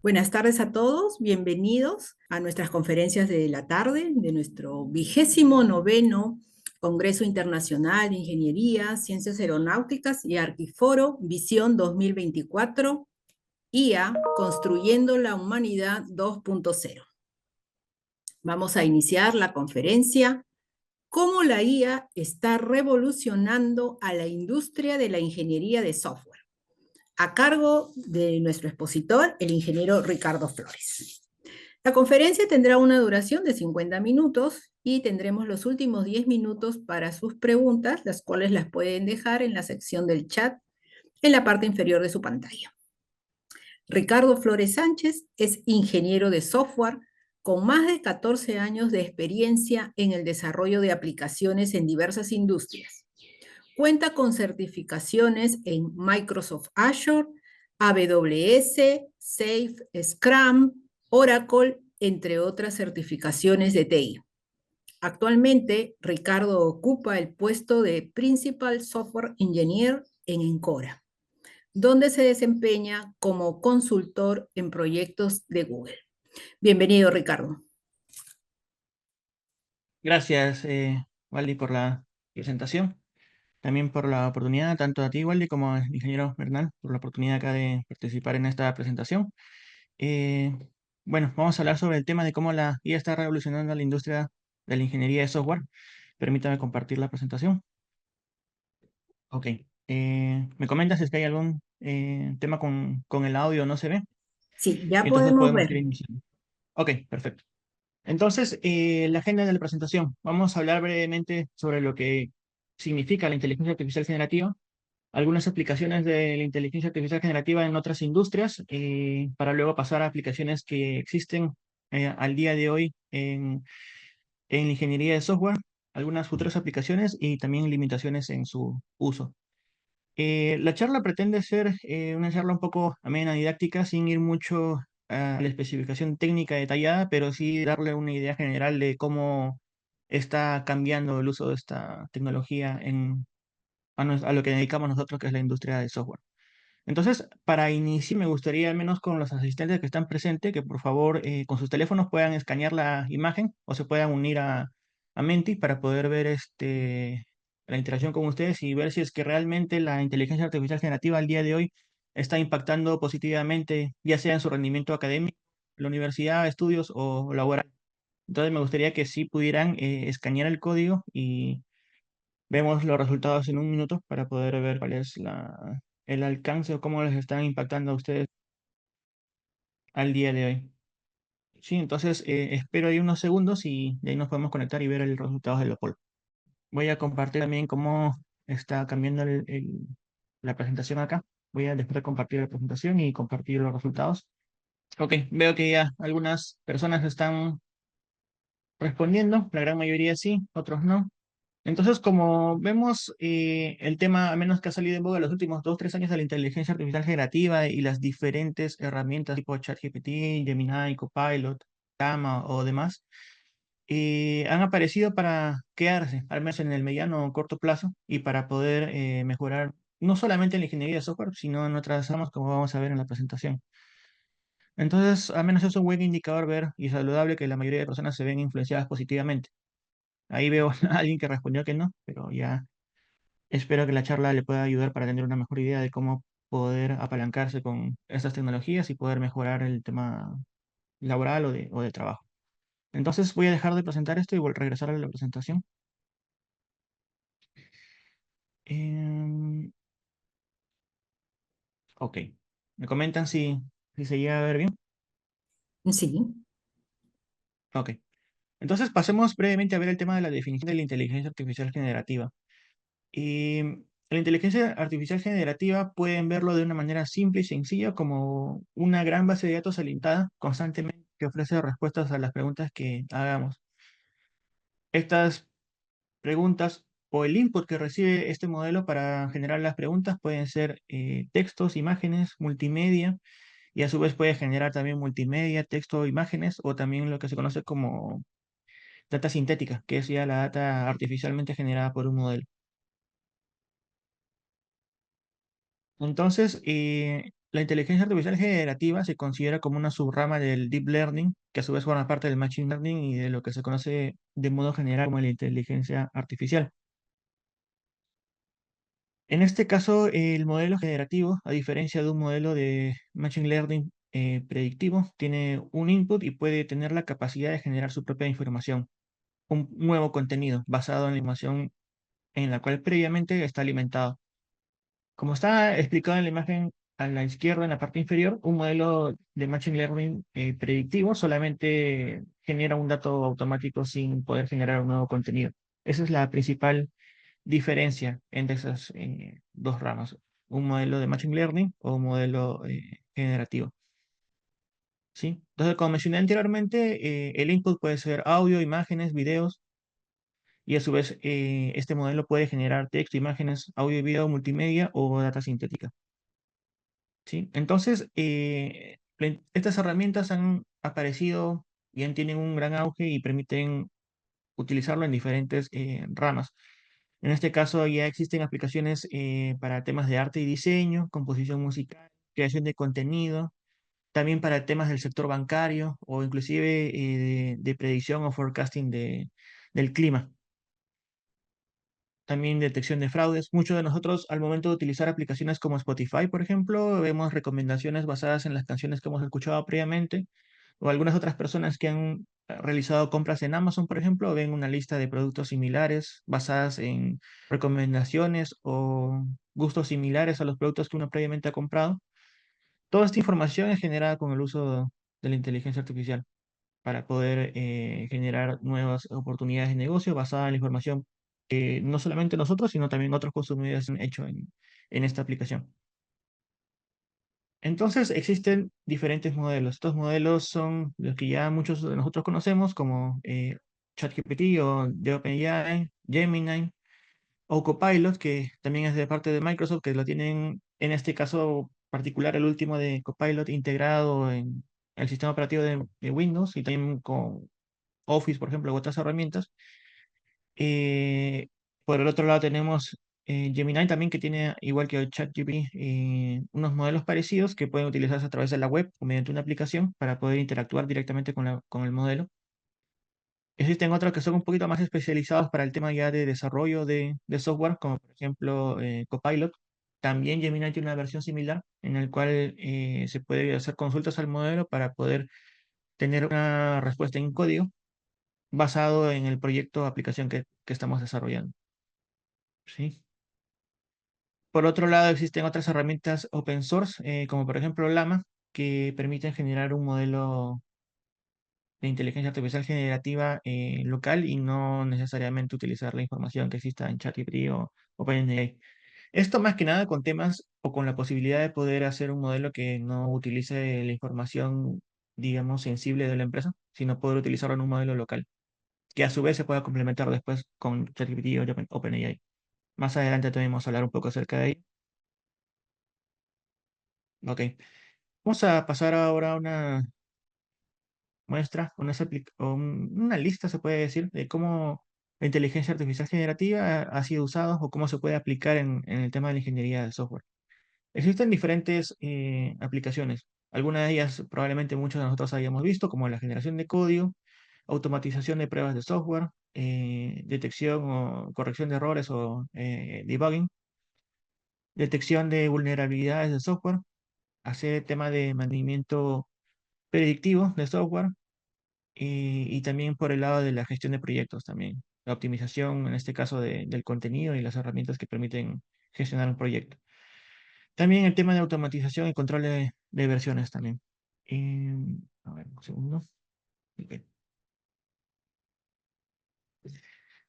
Buenas tardes a todos, bienvenidos a nuestras conferencias de la tarde de nuestro 29º Congreso Internacional de Ingeniería, Ciencias Aeronáuticas y Arquiforo Visión 2024, IA, Construyendo la Humanidad 2.0. Vamos a iniciar la conferencia ¿Cómo la IA está revolucionando a la industria de la ingeniería de software? A cargo de nuestro expositor, el ingeniero Ricardo Flores. La conferencia tendrá una duración de 50 minutos y tendremos los últimos 10 minutos para sus preguntas, las cuales las pueden dejar en la sección del chat en la parte inferior de su pantalla. Ricardo Flores Sánchez es ingeniero de software con más de 14 años de experiencia en el desarrollo de aplicaciones en diversas industrias. Cuenta con certificaciones en Microsoft Azure, AWS, Safe, Scrum, Oracle, entre otras certificaciones de TI. Actualmente, Ricardo ocupa el puesto de Principal Software Engineer en Encora, donde se desempeña como consultor en proyectos de Google. Bienvenido, Ricardo. Gracias, Waldi, por la presentación. También por la oportunidad, tanto a ti, Waldi, como al ingeniero Bernal, por la oportunidad acá de participar en esta presentación. Eh, bueno, vamos a hablar sobre el tema de cómo la IA está revolucionando la industria de la ingeniería de software. Permítame compartir la presentación. Ok. ¿Me comentas si es que hay algún tema con el audio no se ve? Sí, ya Entonces podemos podemos ir ver. iniciando. Ok, perfecto. Entonces, la agenda de la presentación. Vamos a hablar brevemente sobre lo que significa la inteligencia artificial generativa, algunas aplicaciones de la inteligencia artificial generativa en otras industrias, para luego pasar a aplicaciones que existen al día de hoy en la ingeniería de software, algunas futuras aplicaciones y también limitaciones en su uso. La charla pretende ser una charla un poco amena, didáctica, sin ir mucho a la especificación técnica detallada, pero sí darle una idea general de cómo está cambiando el uso de esta tecnología a lo que dedicamos nosotros, que es la industria de software. Entonces, para iniciar, me gustaría, al menos con los asistentes que están presentes, que por favor con sus teléfonos puedan escanear la imagen o se puedan unir a Menti para poder ver la interacción con ustedes y ver si es que realmente la inteligencia artificial generativa al día de hoy está impactando positivamente, ya sea en su rendimiento académico, la universidad, estudios o laboral. Entonces, me gustaría que sí pudieran escanear el código y vemos los resultados en un minuto para poder ver cuál es el alcance o cómo les están impactando a ustedes al día de hoy. Sí, entonces espero ahí unos segundos y de ahí nos podemos conectar y ver el resultado de la poll. Voy a compartir también cómo está cambiando la presentación acá. Voy a después de compartir la presentación y compartir los resultados. Ok, veo que ya algunas personas están respondiendo, la gran mayoría sí, otros no. Entonces, como vemos, el tema, a menos que ha salido en boga los últimos 2, 3 años de la inteligencia artificial generativa y las diferentes herramientas tipo ChatGPT, Gemini, Copilot, Llama o demás, han aparecido para quedarse, al menos en el mediano o corto plazo, y para poder mejorar no solamente en la ingeniería de software, sino en otras ramas, como vamos a ver en la presentación. Entonces, al menos es un buen indicador ver y saludable que la mayoría de personas se ven influenciadas positivamente. Ahí veo a alguien que respondió que no, pero ya espero que la charla le pueda ayudar para tener una mejor idea de cómo poder apalancarse con estas tecnologías y poder mejorar el tema laboral o de trabajo. Entonces voy a dejar de presentar esto y voy a regresar a la presentación. Em, ok. ¿Me comentan si se llega a ver bien? Sí. Ok. Entonces pasemos brevemente a ver el tema de la definición de la inteligencia artificial generativa. Y la inteligencia artificial generativa pueden verlo de una manera simple y sencilla como una gran base de datos alimentada constantemente que ofrece respuestas a las preguntas que hagamos. Estas preguntas o el input que recibe este modelo para generar las preguntas pueden ser textos, imágenes, multimedia y a su vez puede generar también multimedia, texto, imágenes o también lo que se conoce como data sintética, que es ya la data artificialmente generada por un modelo. Entonces, La inteligencia artificial generativa se considera como una subrama del deep learning, que a su vez forma parte del machine learning y de lo que se conoce de modo general como la inteligencia artificial. En este caso, el modelo generativo, a diferencia de un modelo de machine learning predictivo, tiene un input y puede tener la capacidad de generar su propia información, un nuevo contenido basado en la información en la cual previamente está alimentado. Como está explicado en la imagen a la izquierda, en la parte inferior, un modelo de Machine Learning predictivo solamente genera un dato automático sin poder generar un nuevo contenido. Esa es la principal diferencia entre esas dos ramas, un modelo de Machine Learning o un modelo generativo. ¿Sí? Entonces, como mencioné anteriormente, el input puede ser audio, imágenes, videos, y a su vez este modelo puede generar texto, imágenes, audio y video, multimedia o data sintética. ¿Sí? Entonces, estas herramientas han aparecido y tienen un gran auge y permiten utilizarlo en diferentes ramas. En este caso ya existen aplicaciones para temas de arte y diseño, composición musical, creación de contenido, también para temas del sector bancario o inclusive de predicción o forecasting del clima. También detección de fraudes. Muchos de nosotros, al momento de utilizar aplicaciones como Spotify, por ejemplo, vemos recomendaciones basadas en las canciones que hemos escuchado previamente, o algunas otras personas que han realizado compras en Amazon, por ejemplo, ven una lista de productos similares basadas en recomendaciones o gustos similares a los productos que uno previamente ha comprado. Toda esta información es generada con el uso de la inteligencia artificial para poder generar nuevas oportunidades de negocio basadas en la información que no solamente nosotros, sino también otros consumidores han hecho en esta aplicación. Entonces, existen diferentes modelos. Estos modelos son los que ya muchos de nosotros conocemos, como ChatGPT o de OpenAI, Gemini o Copilot, que también es de parte de Microsoft, que lo tienen, en este caso particular, el último de Copilot integrado en el sistema operativo de Windows y también con Office, por ejemplo, u otras herramientas. Eh, por el otro lado tenemos Gemini también, que tiene, igual que ChatGPT, unos modelos parecidos que pueden utilizarse a través de la web o mediante una aplicación para poder interactuar directamente con el modelo. Existen otros que son un poquito más especializados para el tema ya de desarrollo de software, como por ejemplo Copilot. También Gemini tiene una versión similar en el cual se puede hacer consultas al modelo para poder tener una respuesta en código basado en el proyecto o aplicación que estamos desarrollando. ¿Sí? Por otro lado, existen otras herramientas open source, como por ejemplo Llama, que permiten generar un modelo de inteligencia artificial generativa local y no necesariamente utilizar la información que exista en ChatGPT o OpenAI. Esto más que nada con temas o con la posibilidad de poder hacer un modelo que no utilice la información, digamos, sensible de la empresa, sino poder utilizarlo en un modelo local, que a su vez se pueda complementar después con ChatGPT o OpenAI. Más adelante también vamos a hablar un poco acerca de ello. Ok. Vamos a pasar ahora a una muestra, una lista, se puede decir, de cómo la inteligencia artificial generativa ha sido usada o cómo se puede aplicar en el tema de la ingeniería del software. Existen diferentes aplicaciones. Algunas de ellas probablemente muchos de nosotros hayamos visto, como la generación de código, automatización de pruebas de software, detección o corrección de errores o debugging, detección de vulnerabilidades de software, hacer tema de mantenimiento predictivo de software y también por el lado de la gestión de proyectos también, la optimización en este caso del contenido y las herramientas que permiten gestionar un proyecto. También el tema de automatización y control de versiones también. A ver, un segundo. Ok.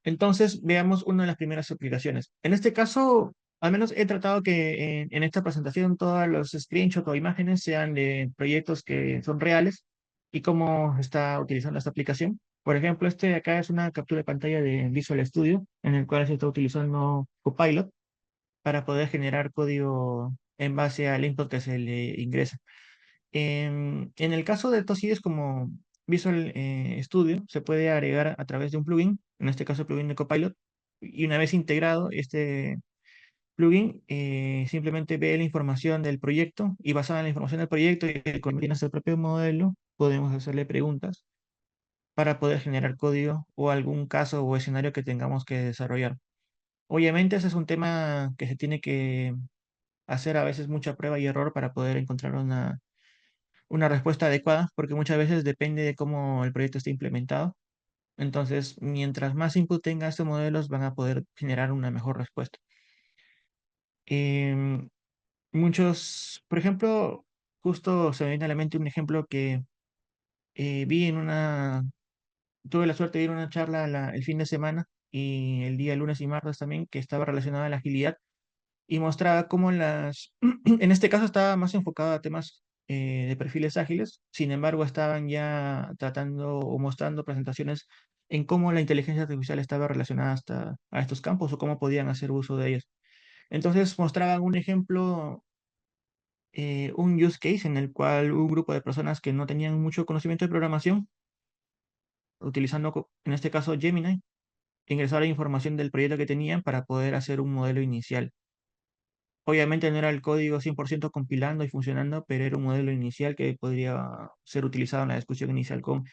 Entonces, veamos una de las primeras aplicaciones. En este caso, al menos he tratado que en esta presentación todos los screenshots o imágenes sean de proyectos que son reales y cómo está utilizando esta aplicación. Por ejemplo, este de acá es una captura de pantalla de Visual Studio, en el cual se está utilizando Copilot para poder generar código en base al input que se le ingresa. En el caso de Tosides como Visual Studio, se puede agregar a través de un plugin, en este caso el plugin de Copilot, y una vez integrado, plugin simplemente ve la información del proyecto y basada en la información del proyecto y que contiene nuestro propio modelo, podemos hacerle preguntas para poder generar código o algún caso o escenario que tengamos que desarrollar. Obviamente ese es un tema que se tiene que hacer a veces mucha prueba y error para poder encontrar una respuesta adecuada, porque muchas veces depende de cómo el proyecto esté implementado. Entonces, mientras más input tenga estos modelos, van a poder generar una mejor respuesta. Em, por ejemplo, justo se me viene a la mente un ejemplo que vi tuve la suerte de ir a una charla el fin de semana y el día lunes y martes también, que estaba relacionada a la agilidad y mostraba cómo en este caso estaba más enfocado a temas de perfiles ágiles, sin embargo estaban ya tratando o mostrando presentaciones en cómo la inteligencia artificial estaba relacionada hasta a estos campos o cómo podían hacer uso de ellos. Entonces mostraban un ejemplo, un use case en el cual un grupo de personas que no tenían mucho conocimiento de programación, utilizando en este caso Gemini, ingresaron información del proyecto que tenían para poder hacer un modelo inicial. Obviamente no era el código 100% compilando y funcionando, pero era un modelo inicial que podría ser utilizado en la discusión inicial con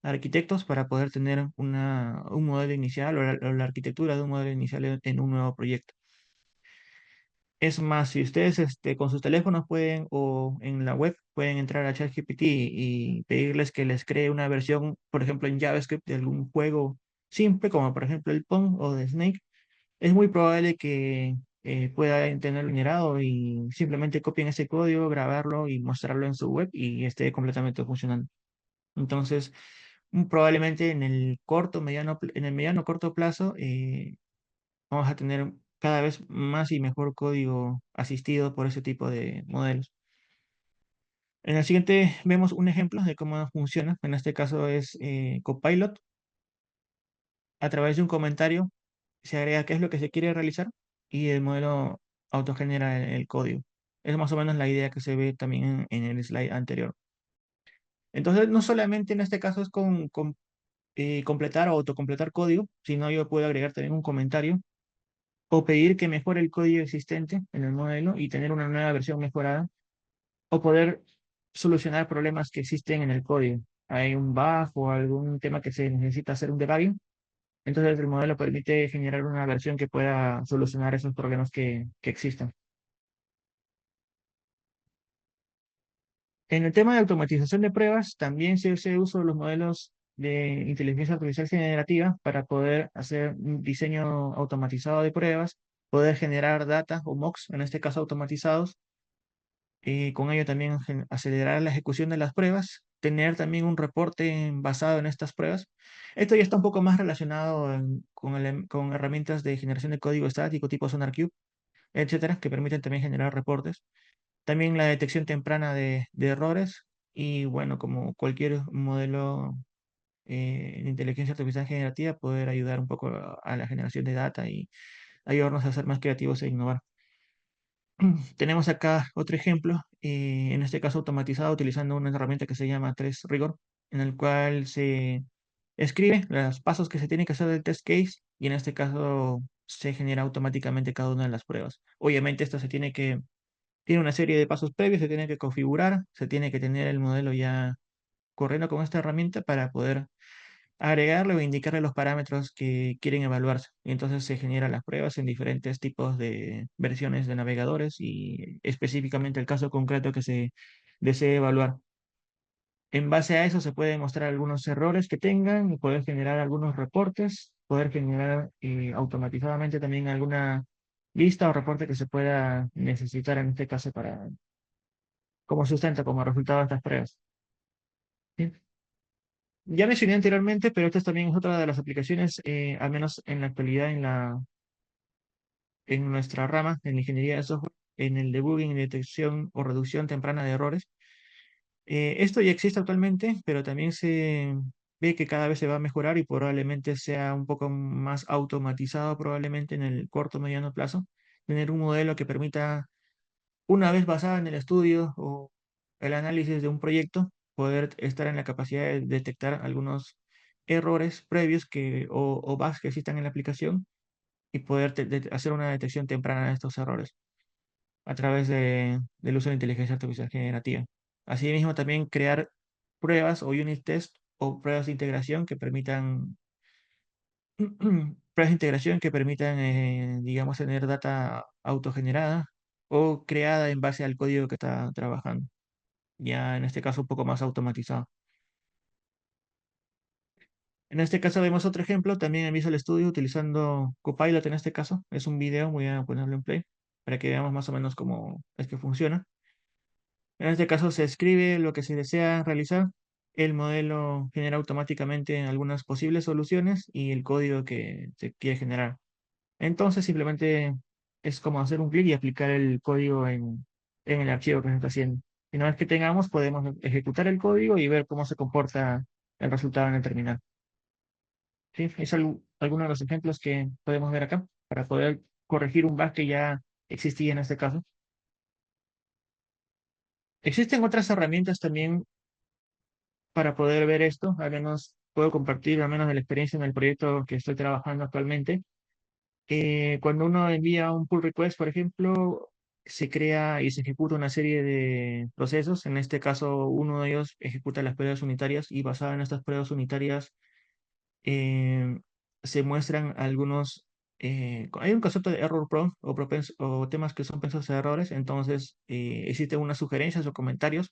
arquitectos para poder tener un modelo inicial o la arquitectura de un modelo inicial en un nuevo proyecto. Es más, si ustedes con sus teléfonos pueden o en la web pueden entrar a ChatGPT y pedirles que les cree una versión, por ejemplo, en JavaScript de algún juego simple, como por ejemplo el Pong o de Snake, es muy probable que pueda tenerlo generado y simplemente copien ese código, grabarlo y mostrarlo en su web y esté completamente funcionando. Entonces, probablemente en el mediano corto plazo, vamos a tener cada vez más y mejor código asistido por ese tipo de modelos. En el siguiente vemos un ejemplo de cómo funciona. En este caso es Copilot. A través de un comentario se agrega qué es lo que se quiere realizar y el modelo autogenera el código. Es más o menos la idea que se ve también en el slide anterior. Entonces, no solamente en este caso es completar o autocompletar código, sino yo puedo agregar también un comentario o pedir que mejore el código existente en el modelo y tener una nueva versión mejorada o poder solucionar problemas que existen en el código. Hay un bug o algún tema que se necesita hacer un debugging. Entonces el modelo permite generar una versión que pueda solucionar esos problemas que existen. En el tema de automatización de pruebas, también se hace uso de los modelos de inteligencia artificial generativa para poder hacer un diseño automatizado de pruebas, poder generar data o mocks, en este caso automatizados, y con ello también acelerar la ejecución de las pruebas, tener también un reporte basado en estas pruebas. Esto ya está un poco más relacionado con herramientas de generación de código estático tipo SonarQube, etcétera, que permiten también generar reportes. También la detección temprana de errores y bueno, como cualquier modelo de inteligencia artificial generativa, poder ayudar un poco a la generación de data y ayudarnos a ser más creativos e innovar. Tenemos acá otro ejemplo, en este caso automatizado utilizando una herramienta que se llama Test Rigor, en el cual se escribe los pasos que se tiene que hacer del test case y en este caso se genera automáticamente cada una de las pruebas. Obviamente esto tiene una serie de pasos previos, se tiene que configurar, se tiene que tener el modelo ya corriendo con esta herramienta para poder agregarle o indicarle los parámetros que quieren evaluarse. Y entonces se generan las pruebas en diferentes tipos de versiones de navegadores y específicamente el caso concreto que se desee evaluar. En base a eso se pueden mostrar algunos errores que tengan y poder generar algunos reportes, poder generar automatizadamente también alguna lista o reporte que se pueda necesitar en este caso como sustento, como resultado de estas pruebas. ¿Sí? Ya mencioné anteriormente, pero esta también es otra de las aplicaciones, al menos en la actualidad en nuestra rama, en la ingeniería de software, en el debugging y detección o reducción temprana de errores. Esto ya existe actualmente, pero también se ve que cada vez se va a mejorar y probablemente sea un poco más automatizado, probablemente en el corto o mediano plazo, tener un modelo que permita, una vez basado en el estudio o el análisis de un proyecto, poder estar en la capacidad de detectar algunos errores previos o bugs que existan en la aplicación y poder hacer una detección temprana de estos errores a través del uso de inteligencia artificial generativa. Asimismo, también crear pruebas o unit test o pruebas de integración que permitan pruebas de integración que permitan, digamos, tener data autogenerada o creada en base al código que está trabajando. Ya en este caso un poco más automatizado. En este caso vemos otro ejemplo, también en Visual Studio utilizando Copilot en este caso. Es un video, voy a ponerlo en play para que veamos más o menos cómo es que funciona. En este caso se escribe lo que se desea realizar, el modelo genera automáticamente algunas posibles soluciones y el código que se quiere generar. Entonces simplemente es como hacer un clic y aplicar el código en el archivo que se está haciendo. Y una vez que tengamos, podemos ejecutar el código y ver cómo se comporta el resultado en el terminal. ¿Sí? Es alguno de los ejemplos que podemos ver acá para poder corregir un bug que ya existía en este caso. Existen otras herramientas también para poder ver esto. Al menos puedo compartir al menos de la experiencia en el proyecto que estoy trabajando actualmente. Cuando uno envía un pull request, por ejemplo, se crea y se ejecuta una serie de procesos. En este caso, uno de ellos ejecuta las pruebas unitarias y basado en estas pruebas unitarias eh, se muestran algunos... hay un concepto de error prone o temas que son pensados a errores, entonces existen unas sugerencias o comentarios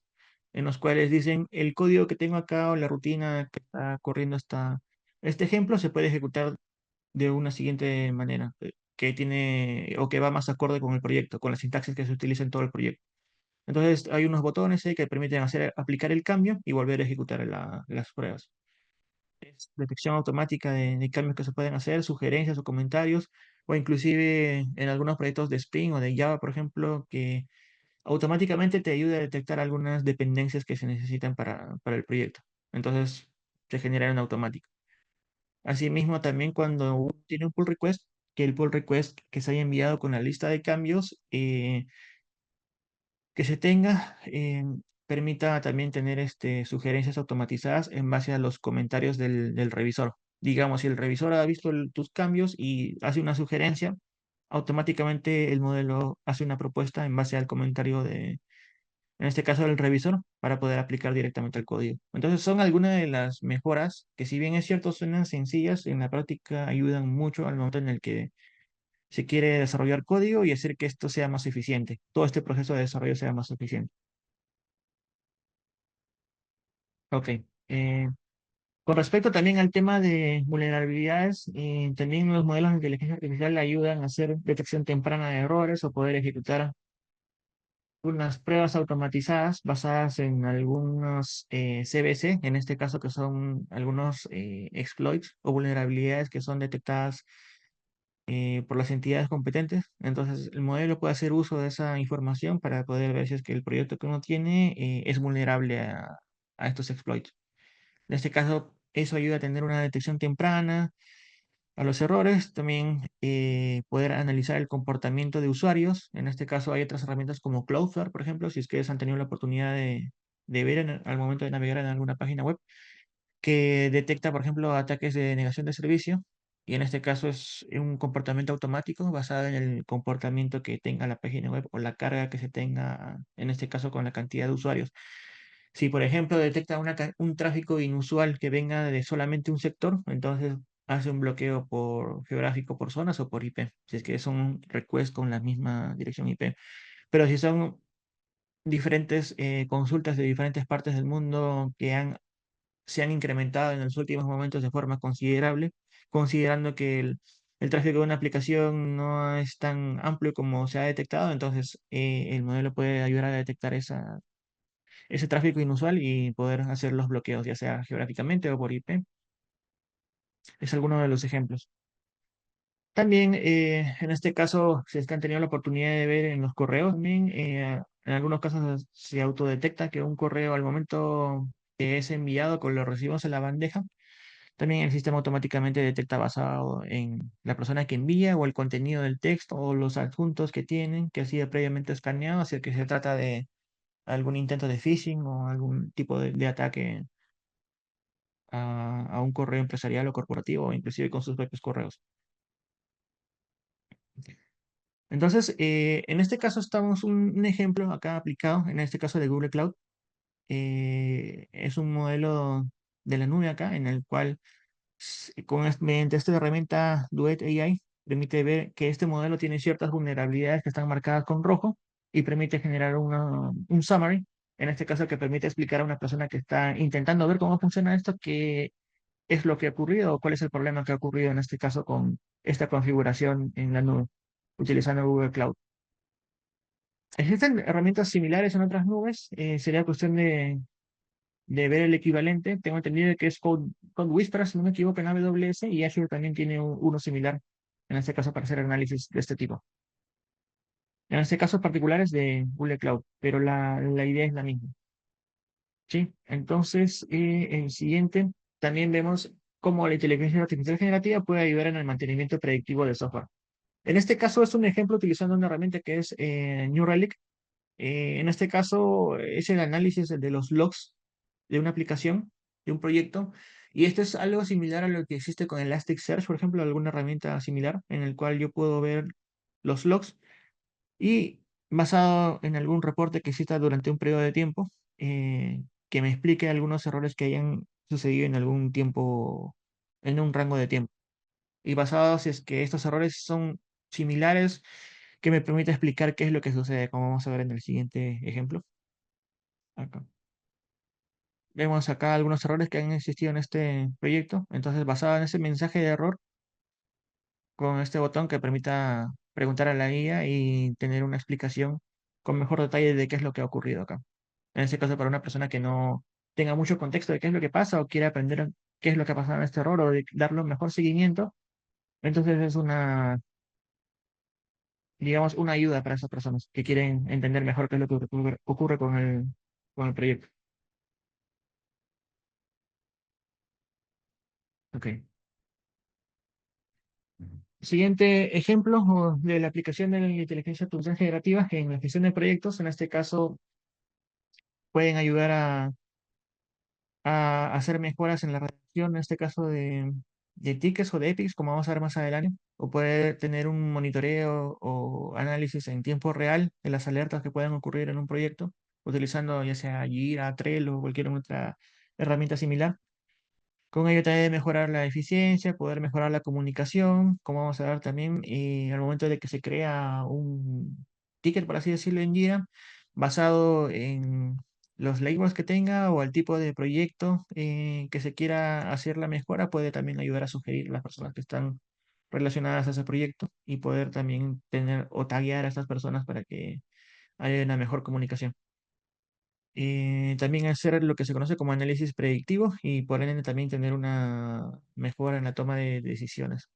en los cuales dicen el código que tengo acá o la rutina que está corriendo este ejemplo se puede ejecutar de una siguiente manera, que tiene o que va más acorde con el proyecto, con la sintaxis que se utiliza en todo el proyecto. Entonces hay unos botones que permiten aplicar el cambio y volver a ejecutar las pruebas. Es detección automática de cambios que se pueden hacer, sugerencias o comentarios, o inclusive en algunos proyectos de Spring o de Java, por ejemplo, que automáticamente te ayuda a detectar algunas dependencias que se necesitan para el proyecto. Entonces se genera en automático. Asimismo, también cuando uno tiene un pull request, que el pull request que se haya enviado con la lista de cambios que se tenga, permita también tener sugerencias automatizadas en base a los comentarios del revisor. Digamos, si el revisor ha visto tus cambios y hace una sugerencia, automáticamente el modelo hace una propuesta en base al comentario en este caso del revisor, para poder aplicar directamente el código. Entonces son algunas de las mejoras que si bien es cierto suenan sencillas, en la práctica ayudan mucho al momento en el que se quiere desarrollar código y hacer que esto sea más eficiente, todo este proceso de desarrollo sea más eficiente. Ok. eh, con respecto también al tema de vulnerabilidades, también los modelos de inteligencia artificial ayudan a hacer detección temprana de errores o poder ejecutar unas pruebas automatizadas basadas en algunos CBC, en este caso que son algunos exploits o vulnerabilidades que son detectadas por las entidades competentes. Entonces, el modelo puede hacer uso de esa información para poder ver si es que el proyecto que uno tiene es vulnerable a estos exploits. En este caso, eso ayuda a tener una detección temprana a los errores, también poder analizar el comportamiento de usuarios. En este caso hay otras herramientas como Cloudflare, por ejemplo, si ustedes han tenido la oportunidad de ver al momento de navegar en alguna página web, que detecta, por ejemplo, ataques de negación de servicio. Y en este caso es un comportamiento automático basado en el comportamiento que tenga la página web o la carga que se tenga, en este caso con la cantidad de usuarios. Si, por ejemplo, detecta un tráfico inusual que venga de solamente un sector, entonces hace un bloqueo por geográfico por zonas o por IP, si es que son requests con la misma dirección IP. Pero si son diferentes consultas de diferentes partes del mundo que se han incrementado en los últimos momentos de forma considerable, considerando que el tráfico de una aplicación no es tan amplio como se ha detectado, entonces el modelo puede ayudar a detectar ese tráfico inusual y poder hacer los bloqueos, ya sea geográficamente o por IP. Es alguno de los ejemplos. También, en este caso, si es que han tenido la oportunidad de ver en los correos, también, en algunos casos se autodetecta que un correo al momento que es enviado con los recibos en la bandeja, también el sistema automáticamente detecta basado en la persona que envía o el contenido del texto o los adjuntos que tienen, que ha sido previamente escaneado, así que se trata de algún intento de phishing o algún tipo de ataque a un correo empresarial o corporativo, o inclusive con sus propios correos. Entonces, en este caso estamos un ejemplo acá aplicado, en este caso de Google Cloud. Es un modelo de la nube acá, en el cual mediante esta herramienta Duet AI permite ver que este modelo tiene ciertas vulnerabilidades que están marcadas con rojo y permite generar un summary, en este caso que permite explicar a una persona que está intentando ver cómo funciona esto, qué es lo que ha ocurrido o cuál es el problema que ha ocurrido en este caso con esta configuración en la nube, utilizando Google Cloud. Existen herramientas similares en otras nubes, sería cuestión de ver el equivalente. Tengo entendido que es Code Whisperer, si no me equivoco, en AWS, y Azure también tiene uno similar, en este caso para hacer análisis de este tipo. En este caso particular es de Google Cloud, pero la idea es la misma. ¿Sí? Entonces, el siguiente, también vemos cómo la inteligencia artificial generativa puede ayudar en el mantenimiento predictivo del software. En este caso es un ejemplo utilizando una herramienta que es New Relic. En este caso es el análisis de los logs de una aplicación, de un proyecto, y esto es algo similar a lo que existe con Elasticsearch, por ejemplo, alguna herramienta similar en el cual yo puedo ver los logs y basado en algún reporte que exista durante un periodo de tiempo, que me explique algunos errores que hayan sucedido en algún tiempo, en un rango de tiempo. Y basado si es que estos errores son similares, que me permita explicar qué es lo que sucede, como vamos a ver en el siguiente ejemplo. Acá. Vemos acá algunos errores que han existido en este proyecto. Entonces, basado en ese mensaje de error, con este botón que permita preguntar a la guía y tener una explicación con mejor detalle de qué es lo que ha ocurrido acá. En este caso, para una persona que no tenga mucho contexto de qué es lo que pasa o quiere aprender qué es lo que ha pasado en este error o de darle un mejor seguimiento, entonces es una, digamos, una ayuda para esas personas que quieren entender mejor qué es lo que ocurre con el proyecto. Ok. Siguiente ejemplo de la aplicación de la inteligencia artificial generativa en la gestión de proyectos. En este caso, pueden ayudar a hacer mejoras en la redacción, en este caso de tickets o de epics, como vamos a ver más adelante, o poder tener un monitoreo o análisis en tiempo real de las alertas que puedan ocurrir en un proyecto, utilizando ya sea Jira, Trello o cualquier otra herramienta similar. Con ello también mejorar la eficiencia, poder mejorar la comunicación, como vamos a ver también al momento de que se crea un ticket, por así decirlo, en Jira, basado en los labels que tenga o el tipo de proyecto que se quiera hacer la mejora, puede también ayudar a sugerir a las personas que están relacionadas a ese proyecto y poder también tener o taguear a estas personas para que haya una mejor comunicación. También hacer lo que se conoce como análisis predictivo y por ende también tener una mejora en la toma de decisiones.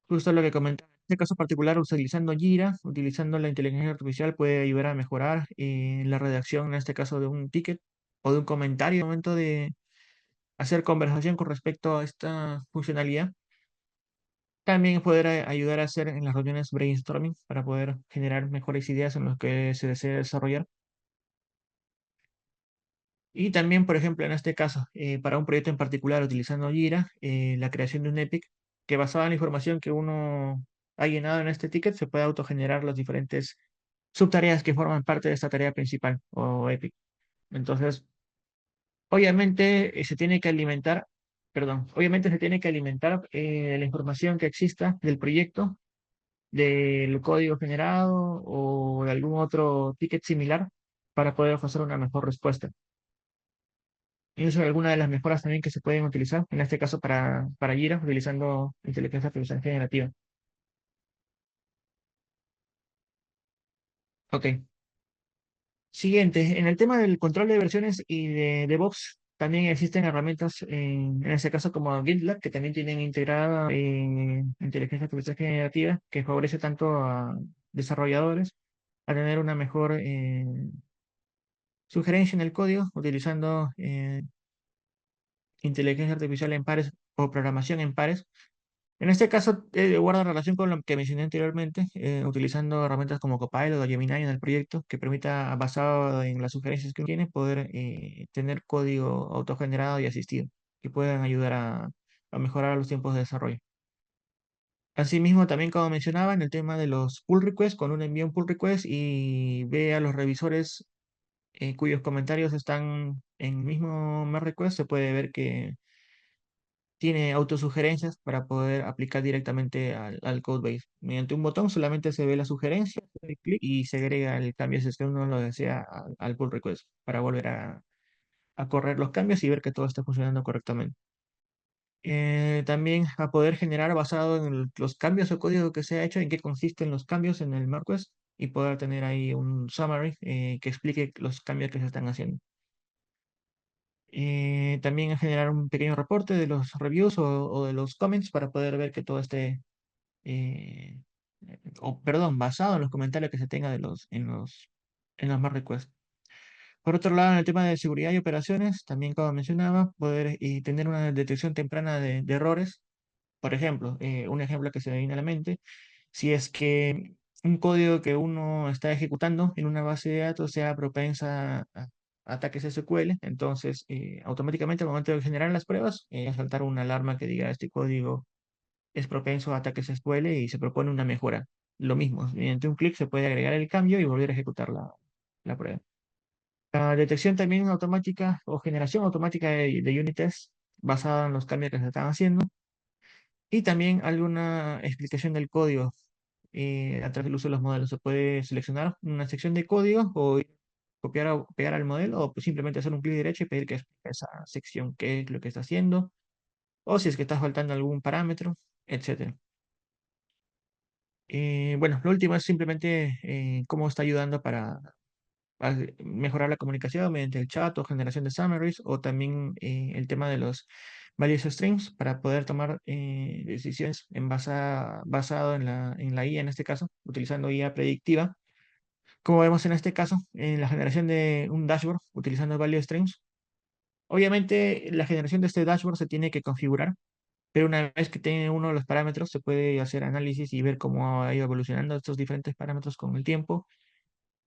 Justo lo que comentaba, en este caso particular, utilizando Jira, utilizando la inteligencia artificial puede ayudar a mejorar la redacción, en este caso de un ticket o de un comentario al momento de hacer conversación con respecto a esta funcionalidad. También poder ayudar a hacer en las reuniones brainstorming para poder generar mejores ideas en lo que se desea desarrollar. Y también, por ejemplo, en este caso, para un proyecto en particular utilizando Jira, la creación de un epic que basado en la información que uno ha llenado en este ticket se puede autogenerar las diferentes subtareas que forman parte de esta tarea principal o epic. Entonces, obviamente se tiene que alimentar, perdón, obviamente se tiene que alimentar la información que exista del proyecto, del código generado o de algún otro ticket similar para poder ofrecer una mejor respuesta. Y eso es alguna de las mejoras también que se pueden utilizar, en este caso para Jira, utilizando inteligencia artificial generativa. Ok. Siguiente, en el tema del control de versiones y de DevOps, también existen herramientas, en este caso como GitLab, que también tienen integrada inteligencia artificial generativa, que favorece tanto a desarrolladores a tener una mejor sugerencia en el código, utilizando inteligencia artificial en pares o programación en pares. En este caso, guarda relación con lo que mencioné anteriormente, utilizando herramientas como Copilot o Gemini en el proyecto, que permita, basado en las sugerencias que uno tiene, poder tener código autogenerado y asistido, que puedan ayudar a mejorar los tiempos de desarrollo. Asimismo, también como mencionaba, en el tema de los pull requests, cuando uno envía un pull request y ve a los revisores cuyos comentarios están en el mismo merge request, se puede ver que tiene autosugerencias para poder aplicar directamente al code base. Mediante un botón solamente se ve la sugerencia, se hace clic y se agrega el cambio si es que uno lo desea al pull request para volver a correr los cambios y ver que todo está funcionando correctamente. También a poder generar basado en los cambios o código que se ha hecho, en qué consisten los cambios en el MapQuest y poder tener ahí un summary que explique los cambios que se están haciendo. También a generar un pequeño reporte de los reviews o de los comments para poder ver que todo esté, eh, perdón, basado en los comentarios que se tenga en los merge requests. Por otro lado, en el tema de seguridad y operaciones, también como mencionaba, poder tener una detección temprana de errores. Por ejemplo, un ejemplo que se me viene a la mente, si es que un código que uno está ejecutando en una base de datos sea propensa a ataques SQL, entonces automáticamente al momento de generar las pruebas, va a saltar una alarma que diga este código es propenso a ataques SQL y se propone una mejora. Lo mismo, mediante un clic se puede agregar el cambio y volver a ejecutar la prueba. La detección también automática o generación automática de unit tests basada en los cambios que se están haciendo y también alguna explicación del código a través del uso de los modelos. Se puede seleccionar una sección de código o copiar o pegar al modelo o pues simplemente hacer un clic derecho y pedir que explique esa sección qué es lo que está haciendo o si es que está faltando algún parámetro, etcétera. Bueno, lo último es simplemente cómo está ayudando para mejorar la comunicación mediante el chat o generación de summaries o también el tema de los values streams para poder tomar decisiones basado en la IA en este caso, utilizando IA predictiva. Como vemos en este caso, en la generación de un dashboard utilizando value streams. Obviamente la generación de este dashboard se tiene que configurar, pero una vez que tiene uno de los parámetros se puede hacer análisis y ver cómo ha ido evolucionando estos diferentes parámetros con el tiempo,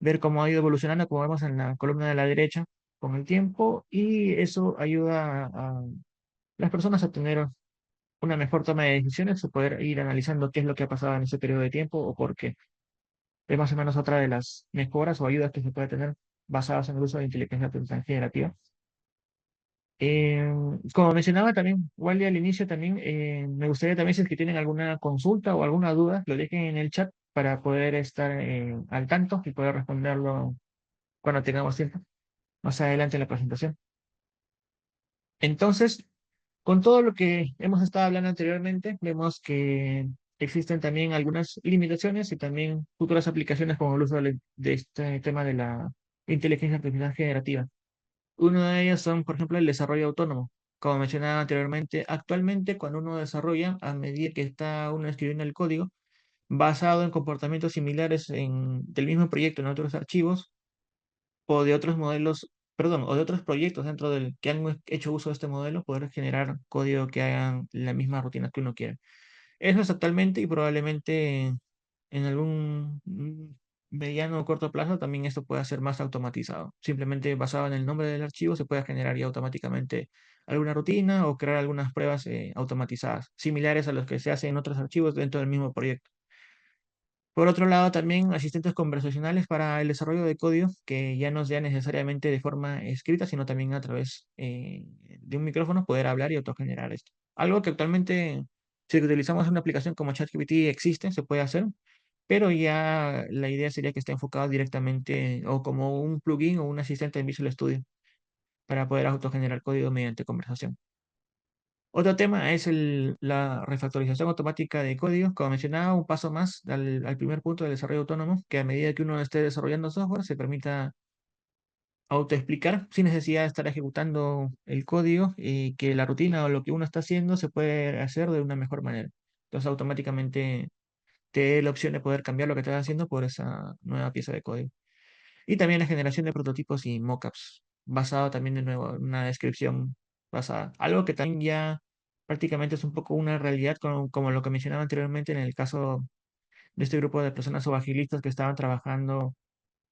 ver cómo ha ido evolucionando, como vemos en la columna de la derecha, con el tiempo, y eso ayuda a las personas a tener una mejor toma de decisiones, o poder ir analizando qué es lo que ha pasado en ese periodo de tiempo o por qué. Es más o menos otra de las mejoras o ayudas que se puede tener basadas en el uso de inteligencia artificial generativa. Como mencionaba también, Wally al inicio también, me gustaría también si es que tienen alguna consulta o alguna duda, lo dejen en el chat para poder estar al tanto y poder responderlo cuando tengamos tiempo, más adelante en la presentación. Entonces, con todo lo que hemos estado hablando anteriormente, vemos que existen también algunas limitaciones y también futuras aplicaciones como el uso de este tema de la inteligencia artificial generativa. Uno de ellos son, por ejemplo, el desarrollo autónomo. Como mencionaba anteriormente, actualmente cuando uno desarrolla, a medida que está uno escribiendo el código, basado en comportamientos similares del mismo proyecto en otros archivos, o de otros modelos, perdón, o de otros proyectos dentro del que han hecho uso de este modelo, poder generar código que hagan la misma rutina que uno quiere. Eso es actualmente y probablemente en algún mediano o corto plazo también esto pueda ser más automatizado. Simplemente basado en el nombre del archivo se puede generar ya automáticamente alguna rutina o crear algunas pruebas automatizadas, similares a los que se hacen en otros archivos dentro del mismo proyecto. Por otro lado, también asistentes conversacionales para el desarrollo de código, que ya no sea necesariamente de forma escrita, sino también a través de un micrófono, poder hablar y autogenerar esto. Algo que actualmente, si utilizamos una aplicación como ChatGPT, existe, se puede hacer, pero ya la idea sería que esté enfocado directamente o como un plugin o un asistente en Visual Studio para poder autogenerar código mediante conversación. Otro tema es la refactorización automática de código. Como mencionaba, un paso más al primer punto del desarrollo autónomo, que a medida que uno esté desarrollando software se permita autoexplicar sin necesidad de estar ejecutando el código y que la rutina o lo que uno está haciendo se puede hacer de una mejor manera. Entonces automáticamente te dé la opción de poder cambiar lo que estás haciendo por esa nueva pieza de código. Y también la generación de prototipos y mockups, basado también de nuevo en una descripción basada. Algo que también ya prácticamente es un poco una realidad, como lo que mencionaba anteriormente en el caso de este grupo de personas o agilistas que estaban trabajando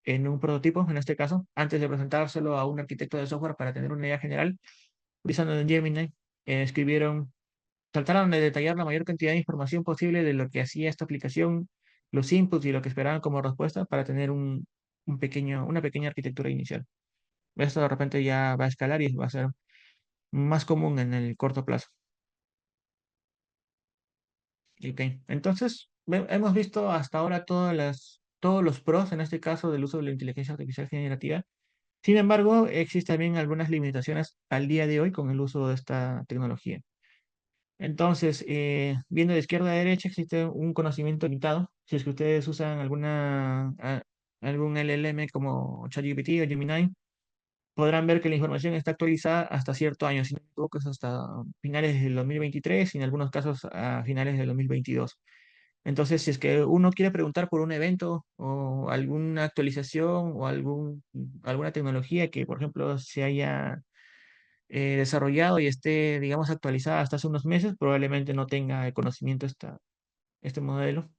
en un prototipo, en este caso, antes de presentárselo a un arquitecto de software para tener una idea general, utilizando en Gemini, escribieron trataron de detallar la mayor cantidad de información posible de lo que hacía esta aplicación, los inputs y lo que esperaban como respuesta para tener una pequeña arquitectura inicial. Esto de repente ya va a escalar y va a ser más común en el corto plazo. Ok, entonces hemos visto hasta ahora todos los pros, en este caso, del uso de la inteligencia artificial generativa. Sin embargo, existen también algunas limitaciones al día de hoy con el uso de esta tecnología. Entonces, viendo de izquierda a derecha, existe un conocimiento limitado. Si es que ustedes usan algún LLM como ChatGPT o Gemini, podrán ver que la información está actualizada hasta cierto año, si no me equivoco, es hasta finales del 2023 y en algunos casos a finales del 2022. Entonces, si es que uno quiere preguntar por un evento o alguna actualización o alguna tecnología que, por ejemplo, se haya desarrollado y esté, digamos, actualizada hasta hace unos meses, probablemente no tenga el conocimiento este modelo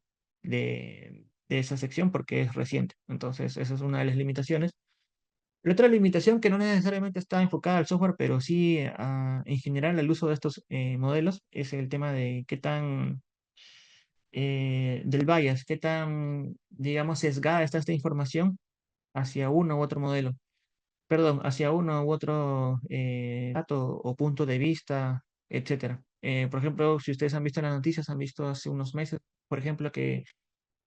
de esa sección porque es reciente. Entonces, esa es una de las limitaciones. La otra limitación que no necesariamente está enfocada al software, pero sí en general al uso de estos modelos, es el tema de qué tan del bias, qué tan, digamos, sesgada está esta información hacia uno u otro modelo, perdón, hacia uno u otro dato o punto de vista, etcétera. Por ejemplo, si ustedes han visto las noticias, han visto hace unos meses, por ejemplo, que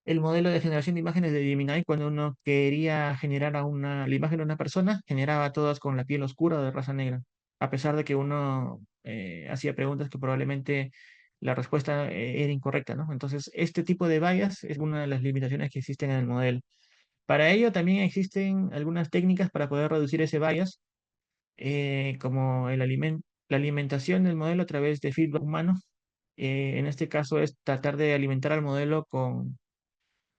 el modelo de generación de imágenes de Gemini, cuando uno quería generar la imagen de una persona, generaba todas con la piel oscura o de raza negra, a pesar de que uno hacía preguntas que probablemente la respuesta era incorrecta, ¿no? Entonces, este tipo de bias es una de las limitaciones que existen en el modelo. Para ello también existen algunas técnicas para poder reducir ese bias, como la alimentación del modelo a través de feedback humano. En este caso es tratar de alimentar al modelo con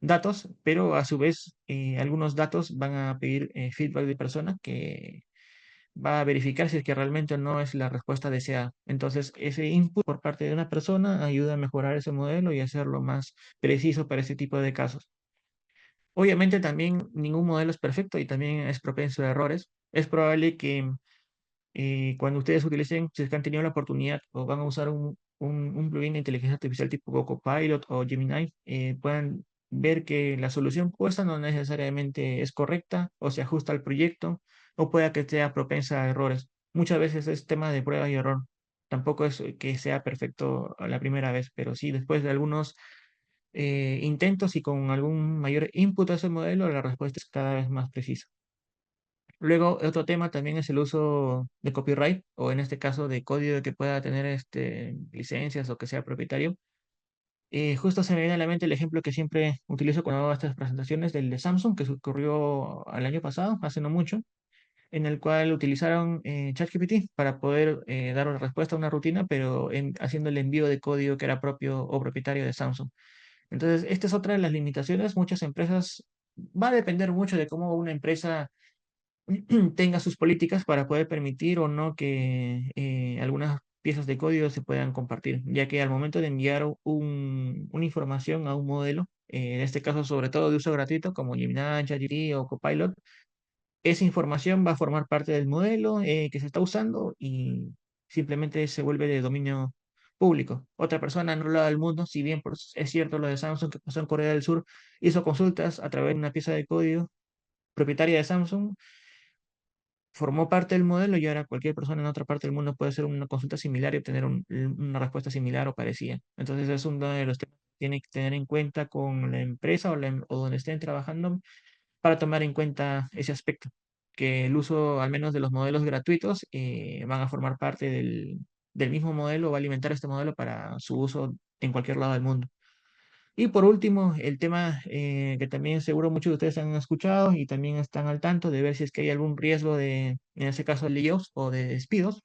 datos, pero a su vez algunos datos van a pedir feedback de persona que va a verificar si es que realmente no es la respuesta deseada. Entonces, ese input por parte de una persona ayuda a mejorar ese modelo y hacerlo más preciso para ese tipo de casos. Obviamente también ningún modelo es perfecto y también es propenso a errores. Es probable que cuando ustedes utilicen, si es que han tenido la oportunidad o van a usar un plugin de inteligencia artificial tipo Copilot o Gemini, puedan ver que la solución puesta no necesariamente es correcta o se ajusta al proyecto o pueda que sea propensa a errores. Muchas veces es tema de prueba y error. Tampoco es que sea perfecto a la primera vez, pero sí después de algunos intentos y con algún mayor input a ese modelo, la respuesta es cada vez más precisa. Luego, otro tema también es el uso de copyright, o en este caso de código que pueda tener licencias o que sea propietario. Justo se me viene a la mente el ejemplo que siempre utilizo cuando hago estas presentaciones del de Samsung, que ocurrió el año pasado, hace no mucho, en el cual utilizaron ChatGPT para poder dar una respuesta a una rutina, pero haciendo el envío de código que era propio o propietario de Samsung. Entonces, esta es otra de las limitaciones. Muchas empresas, va a depender mucho de cómo una empresa tenga sus políticas para poder permitir o no que algunas piezas de código se puedan compartir, ya que al momento de enviar una información a un modelo, en este caso sobre todo de uso gratuito como Gemini, ChatGPT o Copilot, esa información va a formar parte del modelo que se está usando y simplemente se vuelve de dominio público. Otra persona en otro lado del mundo, si bien es cierto lo de Samsung que pasó en Corea del Sur, hizo consultas a través de una pieza de código propietaria de Samsung, formó parte del modelo y ahora cualquier persona en otra parte del mundo puede hacer una consulta similar y obtener una respuesta similar o parecida. Entonces es uno de los temas que tiene que tener en cuenta con la empresa o donde estén trabajando para tomar en cuenta ese aspecto, que el uso al menos de los modelos gratuitos van a formar parte del mismo modelo, va a alimentar este modelo para su uso en cualquier lado del mundo. Y por último, el tema que también seguro muchos de ustedes han escuchado y también están al tanto de ver si es que hay algún riesgo en ese caso, de layoffs o de despidos.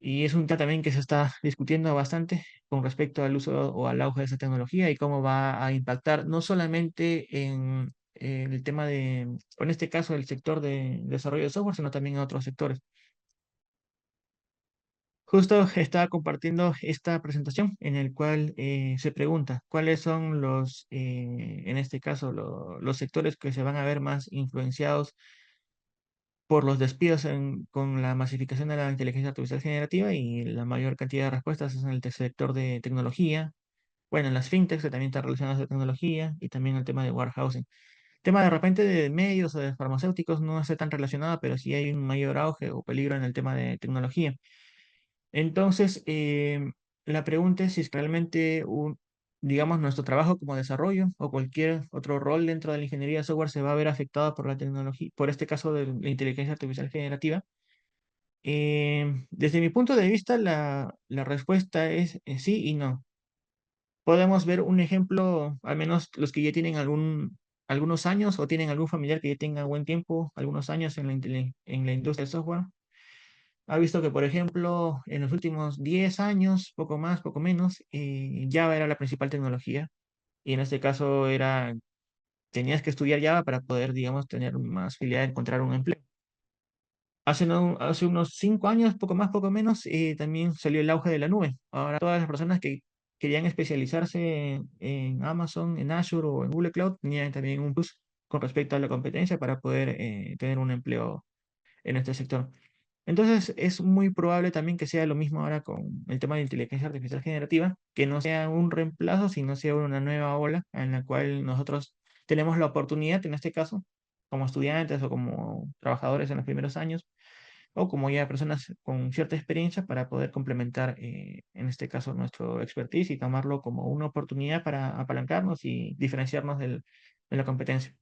Y es un tema también que se está discutiendo bastante con respecto al uso o al auge de esa tecnología y cómo va a impactar no solamente en el tema o en este caso, el sector de desarrollo de software, sino también en otros sectores. Justo estaba compartiendo esta presentación en el cual se pregunta cuáles son en este caso, los sectores que se van a ver más influenciados por los despidos con la masificación de la inteligencia artificial generativa y la mayor cantidad de respuestas es en el sector de tecnología, bueno, en las fintechs que también están relacionadas a tecnología y también el tema de warehousing. Tema de repente de medios o de farmacéuticos no está tan relacionado, pero sí hay un mayor auge o peligro en el tema de tecnología. Entonces, la pregunta es si es que realmente, digamos, nuestro trabajo como desarrollo o cualquier otro rol dentro de la ingeniería de software se va a ver afectado por la tecnología, por este caso de la inteligencia artificial generativa. Desde mi punto de vista, la respuesta es sí y no. Podemos ver un ejemplo, al menos los que ya tienen algunos años o tienen algún familiar que ya tenga buen tiempo, algunos años en en la industria del software. Ha visto que, por ejemplo, en los últimos 10 años, poco más, poco menos, Java era la principal tecnología. Y en este caso tenías que estudiar Java para poder, digamos, tener más facilidad de encontrar un empleo. Hace unos 5 años, poco más, poco menos, también salió el auge de la nube. Ahora todas las personas que querían especializarse en Amazon, en Azure o en Google Cloud tenían también un plus con respecto a la competencia para poder tener un empleo en este sector. Entonces es muy probable también que sea lo mismo ahora con el tema de inteligencia artificial generativa, que no sea un reemplazo, sino sea una nueva ola en la cual nosotros tenemos la oportunidad, en este caso, como estudiantes o como trabajadores en los primeros años, o como ya personas con cierta experiencia para poder complementar, en este caso, nuestro expertise y tomarlo como una oportunidad para apalancarnos y diferenciarnos de la competencia.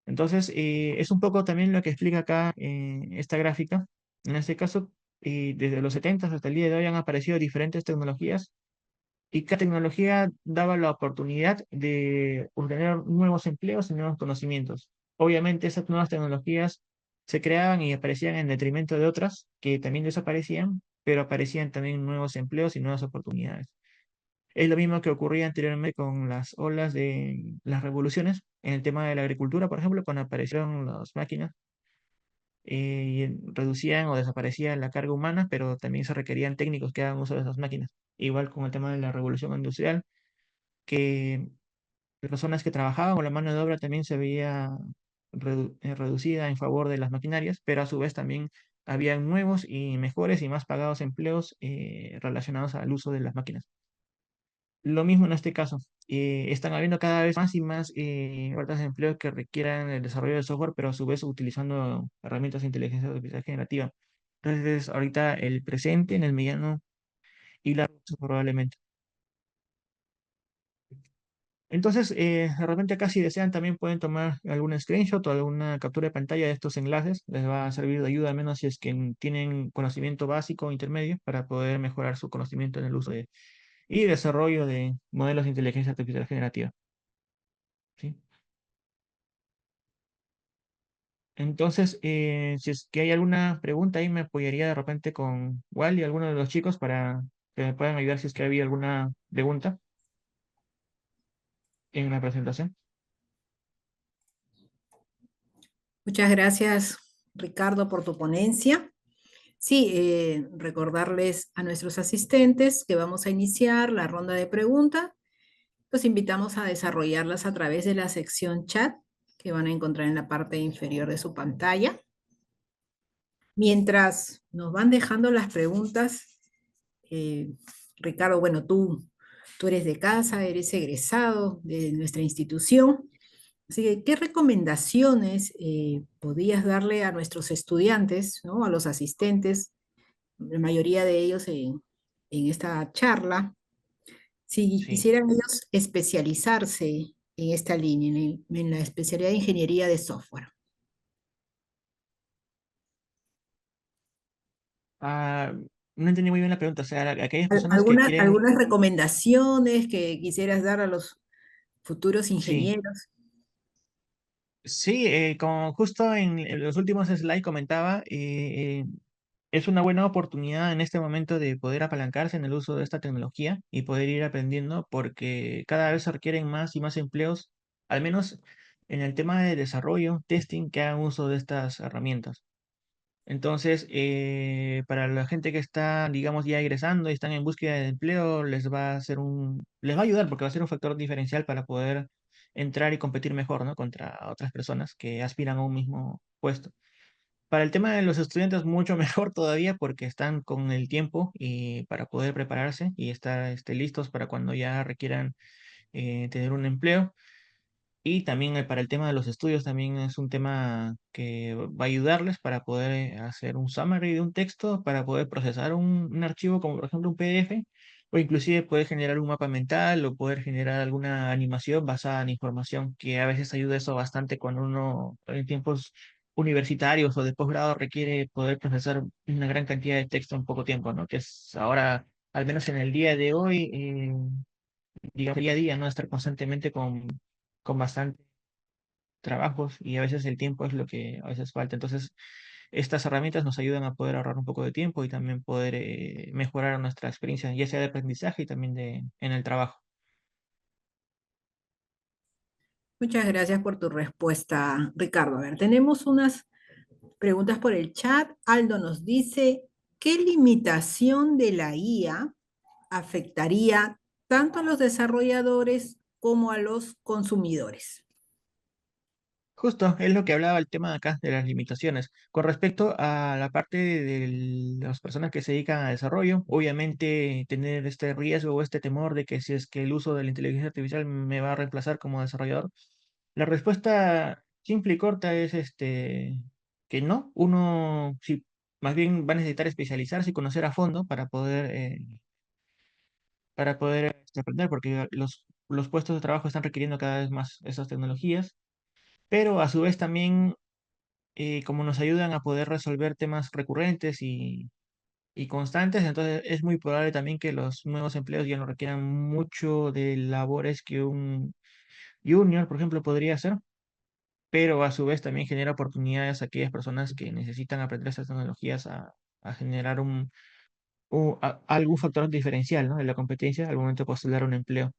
Entonces, es un poco también lo que explica acá esta gráfica. En este caso, desde los 70 hasta el día de hoy han aparecido diferentes tecnologías y cada tecnología daba la oportunidad de obtener nuevos empleos y nuevos conocimientos. Obviamente, esas nuevas tecnologías se creaban y aparecían en detrimento de otras que también desaparecían, pero aparecían también nuevos empleos y nuevas oportunidades. Es lo mismo que ocurría anteriormente con las olas de las revoluciones en el tema de la agricultura, por ejemplo, cuando aparecieron las máquinas y reducían o desaparecían la carga humana, pero también se requerían técnicos que hagan uso de esas máquinas. Igual con el tema de la revolución industrial, que las personas que trabajaban o la mano de obra también se veía reducida en favor de las maquinarias, pero a su vez también había nuevos y mejores y más pagados empleos relacionados al uso de las máquinas. Lo mismo en este caso. Están habiendo cada vez más y más ofertas de empleo que requieran el desarrollo de software, pero a su vez utilizando herramientas de inteligencia artificial generativa. Entonces, ahorita el presente, en el mediano y largo plazo probablemente. Entonces, de repente acá si desean también pueden tomar algún screenshot o alguna captura de pantalla de estos enlaces. Les va a servir de ayuda, al menos si es que tienen conocimiento básico o intermedio, para poder mejorar su conocimiento en el uso y desarrollo de modelos de inteligencia artificial generativa. ¿Sí? Entonces, si es que hay alguna pregunta ahí, me apoyaría de repente con Wally y alguno de los chicos para que me puedan ayudar si es que había alguna pregunta en la presentación. Muchas gracias, Ricardo, por tu ponencia. Sí, recordarles a nuestros asistentes que vamos a iniciar la ronda de preguntas. Los invitamos a desarrollarlas a través de la sección chat que van a encontrar en la parte inferior de su pantalla. Mientras nos van dejando las preguntas, eh, Ricardo, bueno, tú eres de casa, eres egresado de nuestra institución. Así que, ¿qué recomendaciones podías darle a nuestros estudiantes, ¿no? A los asistentes, la mayoría de ellos en esta charla, si Sí. quisieran ellos especializarse en esta línea, en la especialidad de ingeniería de software? Ah, no entendí muy bien la pregunta. O sea, aquellas personas que quieren, Algunas recomendaciones que quisieras dar a los futuros sí, ingenieros? sí, como justo en los últimos slides comentaba, es una buena oportunidad en este momento de poder apalancarse en el uso de esta tecnología y poder ir aprendiendo porque cada vez se requieren más y más empleos, al menos en el tema de desarrollo, testing, que hagan uso de estas herramientas. Entonces, para la gente que está, digamos, ya egresando y están en búsqueda de empleo, les va a ayudar porque va a ser un factor diferencial para poder entrar y competir mejor, ¿no? Contra otras personas que aspiran a un mismo puesto. Para el tema de los estudiantes, mucho mejor todavía porque están con el tiempo y para poder prepararse y estar listos para cuando ya requieran tener un empleo. Y también para el tema de los estudios, también es un tema que va a ayudarles para poder hacer un summary de un texto, para poder procesar un archivo como por ejemplo un PDF, o inclusive poder generar un mapa mental o poder generar alguna animación basada en información, que a veces ayuda eso bastante cuando uno en tiempos universitarios o de posgrado requiere poder procesar una gran cantidad de texto en poco tiempo, ¿no? Que es ahora, al menos en el día de hoy, digamos, día a día, ¿no? Estar constantemente con bastante trabajos y a veces el tiempo es lo que a veces falta. Entonces, estas herramientas nos ayudan a poder ahorrar un poco de tiempo y también poder mejorar nuestra experiencia, ya sea de aprendizaje y también en el trabajo. Muchas gracias por tu respuesta, Ricardo. A ver, tenemos unas preguntas por el chat. Aldo nos dice, ¿qué limitación de la IA afectaría tanto a los desarrolladores como a los consumidores? Justo, es lo que hablaba el tema de acá de las limitaciones. Con respecto a la parte de las personas que se dedican a desarrollo, obviamente tener este riesgo o este temor de que si es que el uso de la inteligencia artificial me va a reemplazar como desarrollador, la respuesta simple y corta es que no. Uno sí, más bien va a necesitar especializarse y conocer a fondo para poder aprender, porque los puestos de trabajo están requiriendo cada vez más esas tecnologías, pero a su vez también como nos ayudan a poder resolver temas recurrentes y constantes, entonces es muy probable también que los nuevos empleos ya no requieran mucho de labores que un junior, por ejemplo, podría hacer, pero a su vez también genera oportunidades a aquellas personas que necesitan aprender estas tecnologías a generar algún factor diferencial, ¿no? De la competencia al momento de postular un empleo.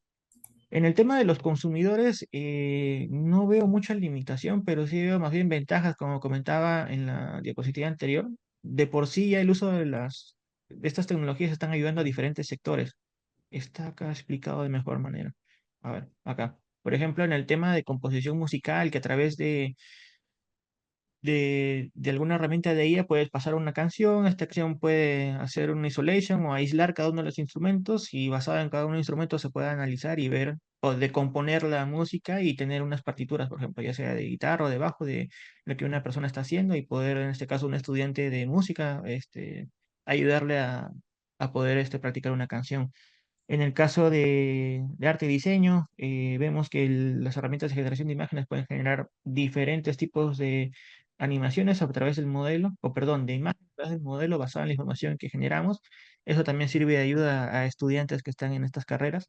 En el tema de los consumidores, no veo mucha limitación, pero sí veo más bien ventajas, como comentaba en la diapositiva anterior. De por sí ya el uso de estas tecnologías están ayudando a diferentes sectores. Está acá explicado de mejor manera. A ver, acá. Por ejemplo, en el tema de composición musical, que a través de alguna herramienta de IA puedes pasar una canción, esta canción puede hacer un isolation o aislar cada uno de los instrumentos y basado en cada uno de los instrumentos se puede analizar y ver o decomponer la música y tener unas partituras, por ejemplo, ya sea de guitarra o de bajo, de lo que una persona está haciendo y poder, en este caso, un estudiante de música, ayudarle a poder practicar una canción. En el caso de arte y diseño, vemos que las herramientas de generación de imágenes pueden generar diferentes tipos de animaciones a través del modelo, o perdón, de imágenes a través del modelo basado en la información que generamos. Eso también sirve de ayuda a estudiantes que están en estas carreras.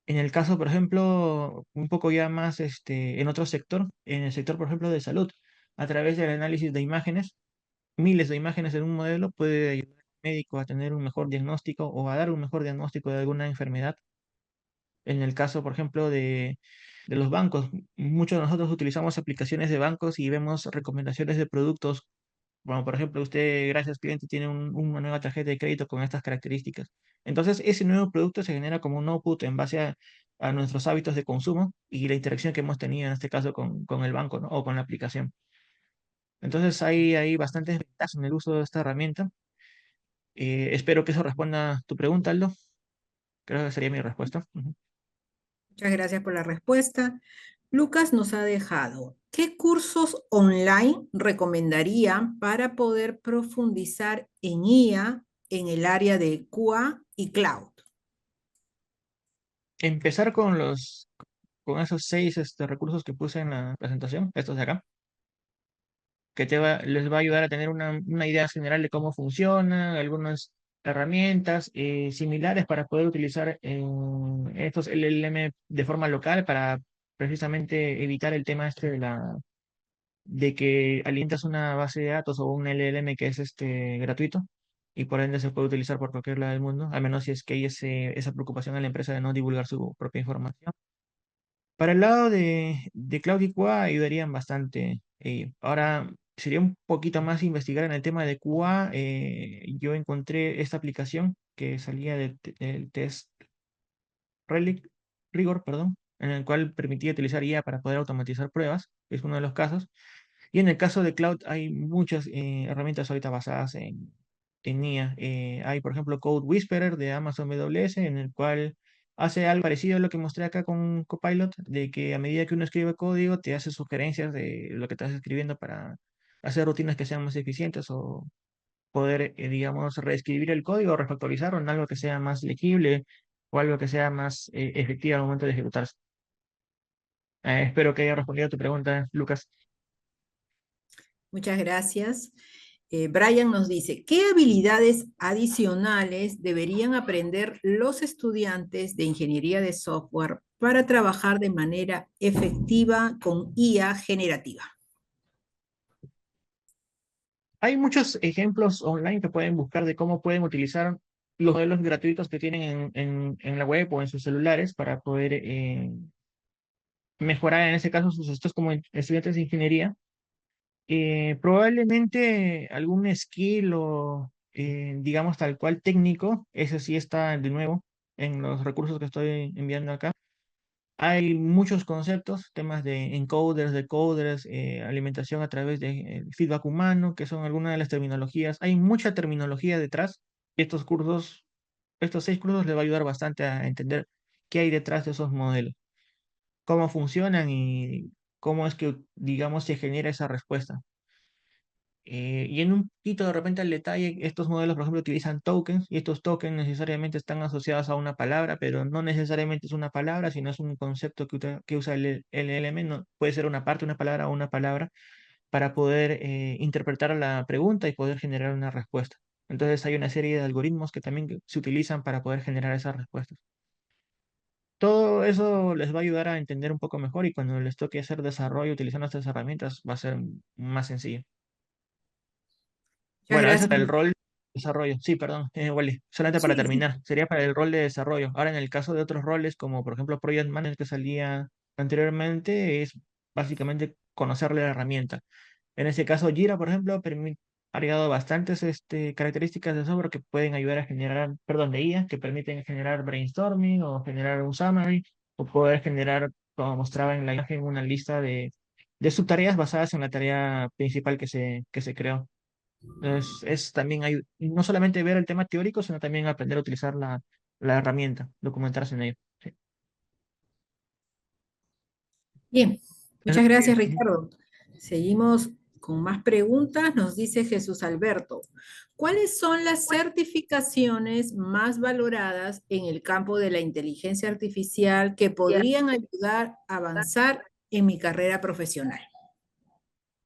En el caso, por ejemplo, un poco ya más en otro sector, en el sector, por ejemplo, de salud, a través del análisis de imágenes, miles de imágenes en un modelo puede ayudar al médico a tener un mejor diagnóstico o a dar un mejor diagnóstico de alguna enfermedad. En el caso, por ejemplo, de los bancos, muchos de nosotros utilizamos aplicaciones de bancos y vemos recomendaciones de productos. Bueno, por ejemplo, usted, gracias cliente, tiene una nueva tarjeta de crédito con estas características. Entonces, ese nuevo producto se genera como un output en base a nuestros hábitos de consumo y la interacción que hemos tenido en este caso con el banco, ¿no? O con la aplicación. Entonces, hay bastantes ventajas en el uso de esta herramienta. Espero que eso responda a tu pregunta, Aldo. Creo que sería mi respuesta. Ujú. Muchas gracias por la respuesta. Lucas nos ha dejado, ¿qué cursos online recomendaría para poder profundizar en IA en el área de QA y cloud? Empezar con esos 6 recursos que puse en la presentación, estos de acá, que les va a ayudar a tener una idea general de cómo funcionan, algunas herramientas similares para poder utilizar en estos LLM de forma local para precisamente evitar el tema de que alientas una base de datos o un LLM que es gratuito y por ende se puede utilizar por cualquier lado del mundo, a menos si es que hay esa preocupación en la empresa de no divulgar su propia información. Para el lado de Cloud y QA ayudarían bastante. Ahora, sería un poquito más investigar en el tema de QA. Yo encontré esta aplicación que salía del test Relic, Rigor, perdón, en el cual permitía utilizar IA para poder automatizar pruebas. Es uno de los casos. Y en el caso de cloud hay muchas herramientas ahorita basadas en IA. Hay, por ejemplo, Code Whisperer de Amazon AWS, en el cual hace algo parecido a lo que mostré acá con Copilot, de que a medida que uno escribe código, te hace sugerencias de lo que estás escribiendo para hacer rutinas que sean más eficientes o poder, digamos, reescribir el código o refactorizarlo en algo que sea más legible o algo que sea más efectivo al momento de ejecutarse. Espero que haya respondido a tu pregunta, Lucas. Muchas gracias. Brian nos dice, ¿qué habilidades adicionales deberían aprender los estudiantes de ingeniería de software para trabajar de manera efectiva con IA generativa? Hay muchos ejemplos online que pueden buscar de cómo pueden utilizar los modelos gratuitos que tienen en la web o en sus celulares para poder mejorar en ese caso sus estudios como estudiantes de ingeniería. Probablemente algún skill o digamos tal cual técnico, ese sí está de nuevo en los recursos que estoy enviando acá. Hay muchos conceptos, temas de encoders, decoders, alimentación a través de feedback humano, que son algunas de las terminologías. Hay mucha terminología detrás. Estos cursos, estos 6 cursos les va a ayudar bastante a entender qué hay detrás de esos modelos, cómo funcionan y cómo es que, digamos, se genera esa respuesta. Y en un poquito de repente al detalle, estos modelos, por ejemplo, utilizan tokens y estos tokens necesariamente están asociados a una palabra, pero no necesariamente es una palabra, sino es un concepto que usa el LLM. No, puede ser una parte, una palabra o una palabra para poder interpretar la pregunta y poder generar una respuesta. Entonces hay una serie de algoritmos que también se utilizan para poder generar esas respuestas. Todo eso les va a ayudar a entender un poco mejor y cuando les toque hacer desarrollo utilizando estas herramientas va a ser más sencillo. Muchas Bueno, ese gracias. es el rol de desarrollo. Sí, perdón, Wally. Solamente para Sí, sí. terminar, sería para el rol de desarrollo. Ahora, en el caso de otros roles, como por ejemplo Project Manager que salía anteriormente, es básicamente conocerle la herramienta. En ese caso, Jira, por ejemplo, ha agregado bastantes características de software que pueden ayudar a generar, perdón, de IA, que permiten generar brainstorming o generar un summary o poder generar, como mostraba en la imagen, una lista de subtareas basadas en la tarea principal que se creó. Es también hay, no solamente ver el tema teórico, sino también aprender a utilizar la herramienta, documentarse en ello. Sí. Bien, Eso muchas gracias, sería. Ricardo. Seguimos con más preguntas. Nos dice Jesús Alberto, ¿cuáles son las certificaciones más valoradas en el campo de la inteligencia artificial que podrían ayudar a avanzar en mi carrera profesional?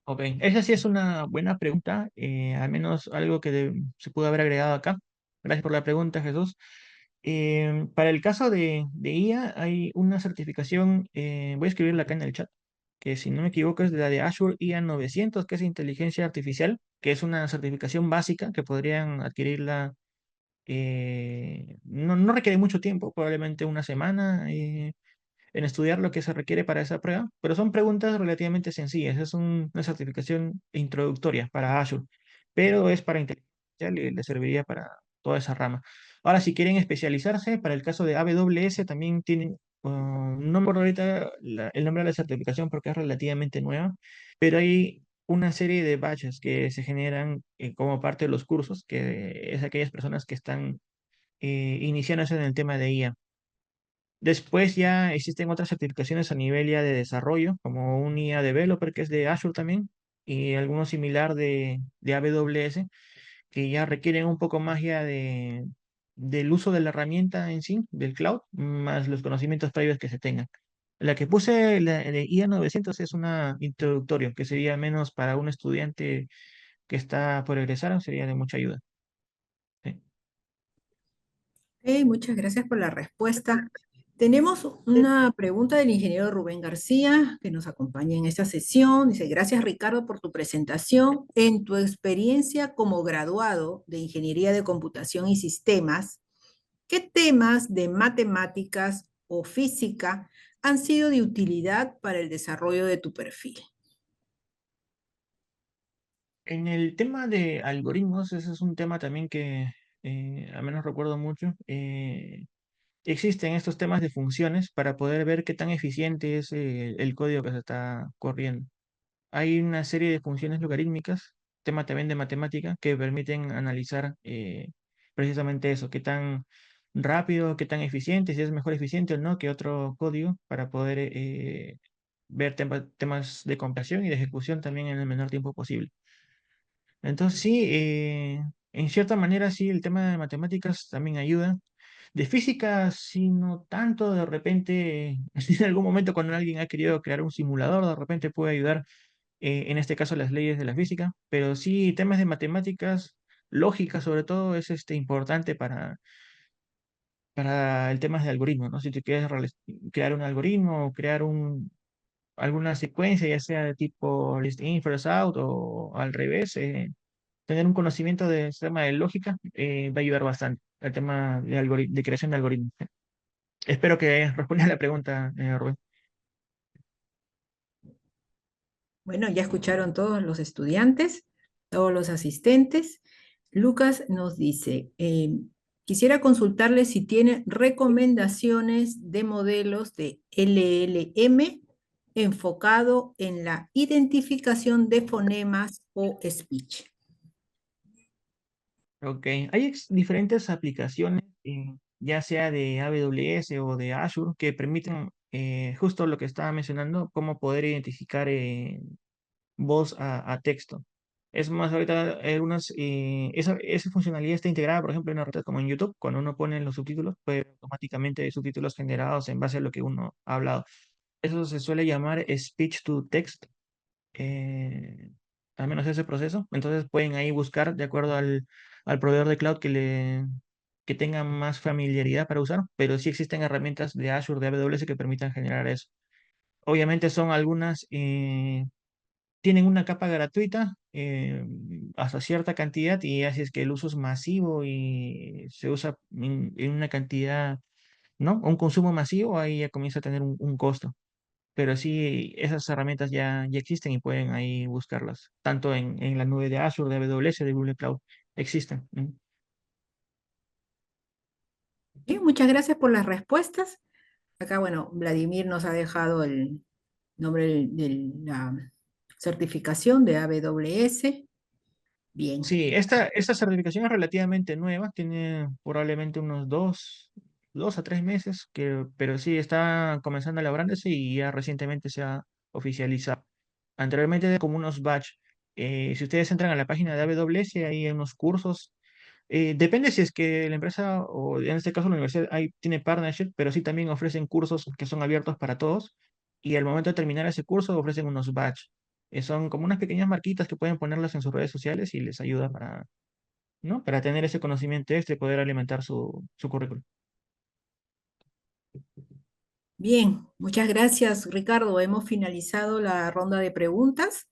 Ok, esa sí es una buena pregunta, al menos algo que se pudo haber agregado acá. Gracias por la pregunta, Jesús. Para el caso de IA hay una certificación, voy a escribirla acá en el chat, que si no me equivoco es de la de Azure IA 900, que es inteligencia artificial, que es una certificación básica que podrían adquirirla. No requiere mucho tiempo, probablemente una semana en estudiar lo que se requiere para esa prueba, pero son preguntas relativamente sencillas. Es una certificación introductoria para Azure, pero es para inteligencia artificial y le serviría para toda esa rama. Ahora, si quieren especializarse, para el caso de AWS también tienen, no me acuerdo ahorita el nombre de la certificación porque es relativamente nueva, pero hay una serie de batches que se generan como parte de los cursos, que es aquellas personas que están iniciándose en el tema de IA. Después ya existen otras certificaciones a nivel ya de desarrollo, como un IA Developer que es de Azure también, y alguno similar de AWS, que ya requieren un poco más ya del uso de la herramienta en sí, del cloud, más los conocimientos previos que se tengan. La que puse, la de IA 900, es una introductorio, que sería menos para un estudiante que está por egresar, sería de mucha ayuda. Sí. Ok, muchas gracias por la respuesta. Tenemos una pregunta del ingeniero Rubén García, que nos acompaña en esta sesión. Dice, gracias Ricardo por tu presentación. En tu experiencia como graduado de Ingeniería de Computación y Sistemas, ¿qué temas de matemáticas o física han sido de utilidad para el desarrollo de tu perfil? En el tema de algoritmos, ese es un tema también que al menos recuerdo mucho. Existen estos temas de funciones para poder ver qué tan eficiente es el código que se está corriendo. hay una serie de funciones logarítmicas, tema también de matemática, que permiten analizar precisamente eso, qué tan rápido, qué tan eficiente, si es mejor eficiente o no que otro código para poder ver temas de compresión y de ejecución también en el menor tiempo posible. Entonces sí, en cierta manera sí, el tema de matemáticas también ayuda. De física, sí, no tanto, de repente, en algún momento cuando alguien ha querido crear un simulador, de repente puede ayudar, en este caso las leyes de la física, pero sí, temas de matemáticas, lógica sobre todo, es importante para el tema de algoritmos, ¿no? Si tú quieres crear un algoritmo o crear alguna secuencia, ya sea de tipo list in, first out o al revés, tener un conocimiento del sistema de lógica va a ayudar bastante al tema de creación de algoritmos. Espero que responda a la pregunta, Rubén. Bueno, ya escucharon todos los estudiantes, todos los asistentes. Lucas nos dice, quisiera consultarle si tiene recomendaciones de modelos de LLM enfocado en la identificación de fonemas o speech. Ok, hay diferentes aplicaciones, ya sea de AWS o de Azure, que permiten justo lo que estaba mencionando, cómo poder identificar voz a texto. Es más, ahorita esa funcionalidad está integrada, por ejemplo, en una red como en YouTube, cuando uno pone los subtítulos, puede ver automáticamente subtítulos generados en base a lo que uno ha hablado. Eso se suele llamar speech to text, eh, al menos ese proceso. Entonces pueden ahí buscar de acuerdo al proveedor de cloud que tenga más familiaridad para usar, pero sí existen herramientas de Azure, de AWS que permitan generar eso. Obviamente son algunas, tienen una capa gratuita hasta cierta cantidad y así es que el uso es masivo y se usa en una cantidad, ¿no? Un consumo masivo, ahí ya comienza a tener un costo. Pero sí, esas herramientas ya existen y pueden ahí buscarlas, tanto en la nube de Azure, de AWS, de Google Cloud, existen. Bien, muchas gracias por las respuestas. Acá, bueno, Vladimir nos ha dejado el nombre de la certificación de AWS. Bien. Sí, esta certificación es relativamente nueva, tiene probablemente unos 2 a 3 meses, pero sí está comenzando a elaborándose y ya recientemente se ha oficializado. Anteriormente era como unos batch. Si ustedes entran a la página de AWS, hay unos cursos. Depende si es que la empresa o en este caso la universidad tiene partnership, pero sí también ofrecen cursos que son abiertos para todos y al momento de terminar ese curso ofrecen unos batch. Son como unas pequeñas marquitas que pueden ponerlas en sus redes sociales y les ayuda para, ¿no? Para tener ese conocimiento extra y poder alimentar su currículum. Bien, muchas gracias, Ricardo. Hemos finalizado la ronda de preguntas.